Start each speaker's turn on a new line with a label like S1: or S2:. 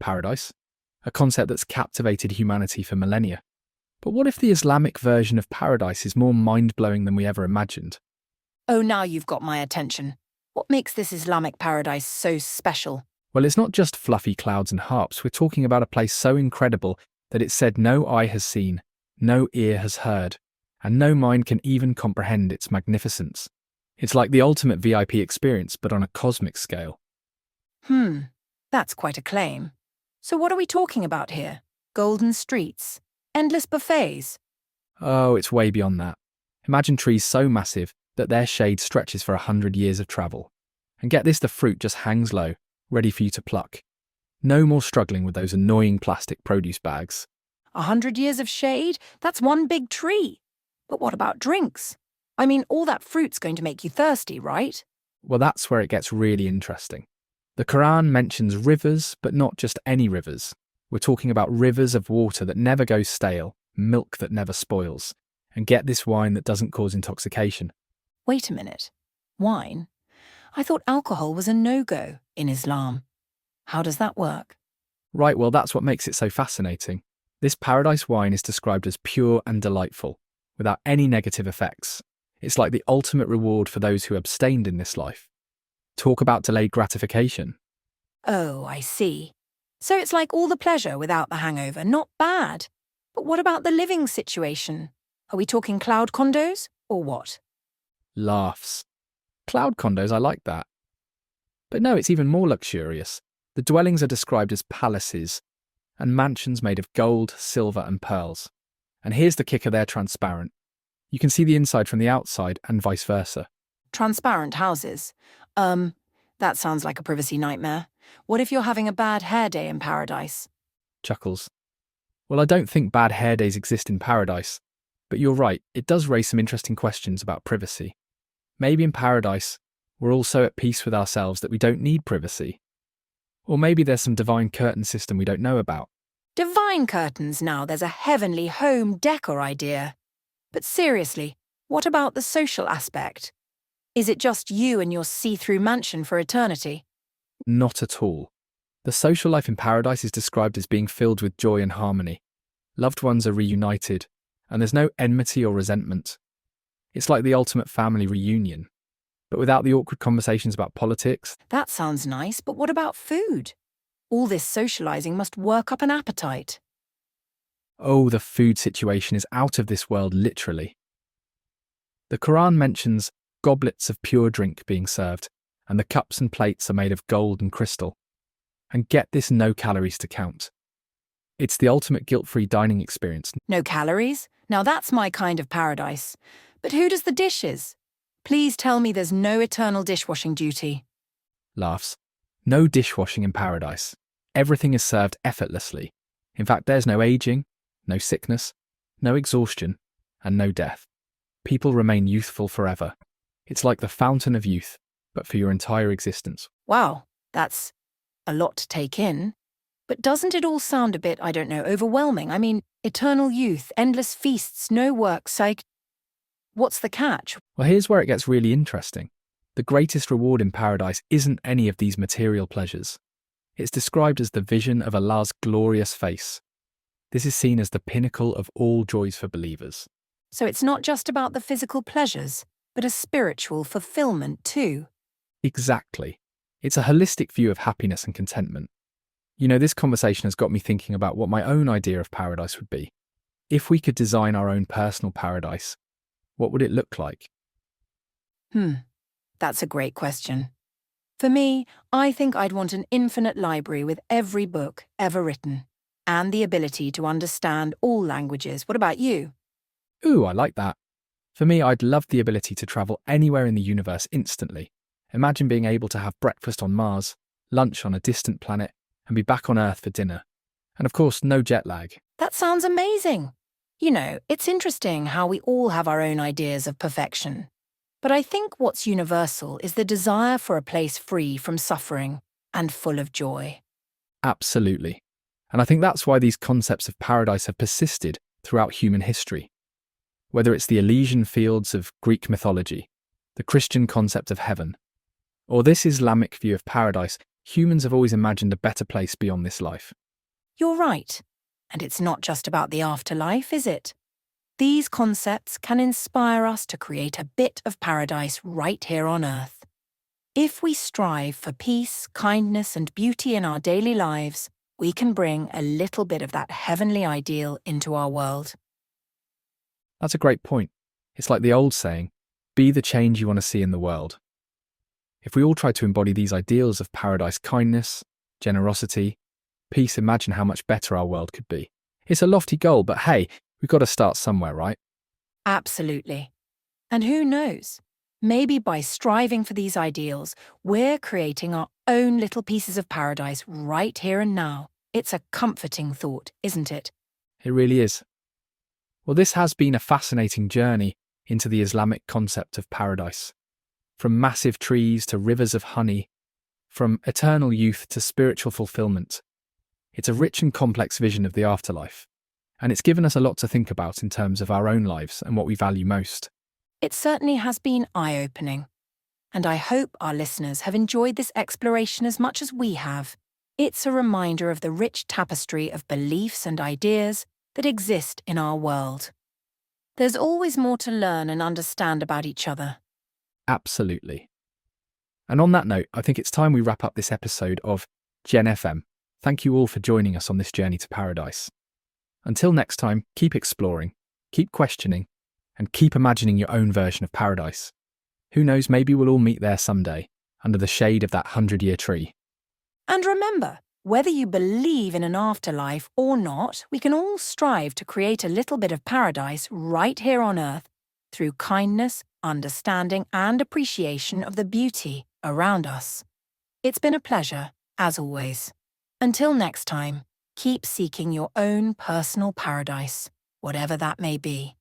S1: paradise, a concept that's captivated humanity for millennia. But what if the Islamic version of paradise is more mind-blowing than we ever imagined?
S2: Oh, now you've got my attention. What makes this Islamic paradise so special?
S1: Well, it's not just fluffy clouds and harps. We're talking about a place so incredible that it's said no eye has seen, no ear has heard, and no mind can even comprehend its magnificence. It's like the ultimate VIP experience, but on a cosmic scale.
S2: That's quite a claim. So what are we talking about here? Golden streets? Endless buffets?
S1: Oh, it's way beyond that. Imagine trees so massive that their shade stretches for 100 years of travel. And get this, the fruit just hangs low, ready for you to pluck. No more struggling with those annoying plastic produce bags.
S2: 100 years of shade? That's one big tree. But what about drinks? I mean, all that fruit's going to make you thirsty, right?
S1: Well, that's where it gets really interesting. The Quran mentions rivers, but not just any rivers. We're talking about rivers of water that never goes stale, milk that never spoils, and get this, wine that doesn't cause intoxication.
S2: Wait a minute. Wine? I thought alcohol was a no-go in Islam. How does that work?
S1: Right, well, that's what makes it so fascinating. This paradise wine is described as pure and delightful, without any negative effects. It's like the ultimate reward for those who abstained in this life. Talk about delayed gratification.
S2: Oh, I see. So it's like all the pleasure without the hangover. Not bad. But what about the living situation? Are we talking cloud condos or what?
S1: Laughs. Cloud condos, I like that. But no, it's even more luxurious. The dwellings are described as palaces and mansions made of gold, silver and pearls. And here's the kicker, they're transparent. You can see the inside from the outside and vice versa.
S2: Transparent houses. That sounds like a privacy nightmare. What if you're having a bad hair day in paradise?
S1: Chuckles. Well, I don't think bad hair days exist in paradise. But you're right, it does raise some interesting questions about privacy. Maybe in paradise, we're all so at peace with ourselves that we don't need privacy. Or maybe there's some divine curtain system we don't know about.
S2: Divine curtains now, there's a heavenly home decor idea. But seriously, what about the social aspect? Is it just you and your see-through mansion for eternity?
S1: Not at all. The social life in paradise is described as being filled with joy and harmony. Loved ones are reunited, and there's no enmity or resentment. It's like the ultimate family reunion, but without the awkward conversations about politics.
S2: That sounds nice, but what about food? All this socializing must work up an appetite.
S1: Oh, the food situation is out of this world, literally. The Quran mentions goblets of pure drink being served, and the cups and plates are made of gold and crystal. And get this, no calories to count. It's the ultimate guilt-free dining experience.
S2: No calories? Now that's my kind of paradise. But who does the dishes? Please tell me there's no eternal dishwashing duty.
S1: Laughs. No dishwashing in paradise. Everything is served effortlessly. In fact, there's no aging, no sickness, no exhaustion, and no death. People remain youthful forever. It's like the fountain of youth, but for your entire existence.
S2: Wow, that's a lot to take in. But doesn't it all sound a bit, I don't know, overwhelming? I mean, eternal youth, endless feasts, no work, What's the catch?
S1: Well, here's where it gets really interesting. The greatest reward in paradise isn't any of these material pleasures. It's described as the vision of Allah's glorious face. This is seen as the pinnacle of all joys for believers.
S2: So it's not just about the physical pleasures, but a spiritual fulfillment too.
S1: Exactly. It's a holistic view of happiness and contentment. You know, this conversation has got me thinking about what my own idea of paradise would be. If we could design our own personal paradise, what would it look like?
S2: That's a great question. For me, I think I'd want an infinite library with every book ever written, and the ability to understand all languages. What about you?
S1: Ooh, I like that. For me, I'd love the ability to travel anywhere in the universe instantly. Imagine being able to have breakfast on Mars, lunch on a distant planet, and be back on Earth for dinner. And of course, no jet lag.
S2: That sounds amazing. You know, it's interesting how we all have our own ideas of perfection. But I think what's universal is the desire for a place free from suffering and full of joy.
S1: Absolutely. And I think that's why these concepts of paradise have persisted throughout human history. Whether it's the Elysian fields of Greek mythology, the Christian concept of heaven, or this Islamic view of paradise, Humans have always imagined a better place beyond this life.
S2: You're right. And it's not just about the afterlife, is it? These concepts can inspire us to create a bit of paradise right here on Earth. If we strive for peace, kindness, and beauty in our daily lives, we can bring a little bit of that heavenly ideal into our world.
S1: That's a great point. It's like the old saying, be the change you want to see in the world. If we all try to embody these ideals of paradise kindness, generosity, peace, imagine how much better our world could be. It's a lofty goal, but hey, we've got to start somewhere, right?
S2: Absolutely. And who knows? Maybe by striving for these ideals, we're creating our own little pieces of paradise right here and now. It's a comforting thought, isn't it?
S1: It really is. Well, this has been a fascinating journey into the Islamic concept of paradise. From massive trees to rivers of honey, from eternal youth to spiritual fulfillment. It's a rich and complex vision of the afterlife. And it's given us a lot to think about in terms of our own lives and what we value most.
S2: It certainly has been eye-opening. And I hope our listeners have enjoyed this exploration as much as we have. It's a reminder of the rich tapestry of beliefs and ideas that exist in our world. There's always more to learn and understand about each other.
S1: Absolutely. And on that note, I think it's time we wrap up this episode of Gen FM. Thank you all for joining us on this journey to paradise. Until next time, keep exploring, keep questioning, and keep imagining your own version of paradise. Who knows, maybe we'll all meet there someday, under the shade of that 100-year tree.
S2: And remember, whether you believe in an afterlife or not, we can all strive to create a little bit of paradise right here on Earth through kindness, understanding, and appreciation of the beauty around us. It's been a pleasure, as always. Until next time, keep seeking your own personal paradise, whatever that may be.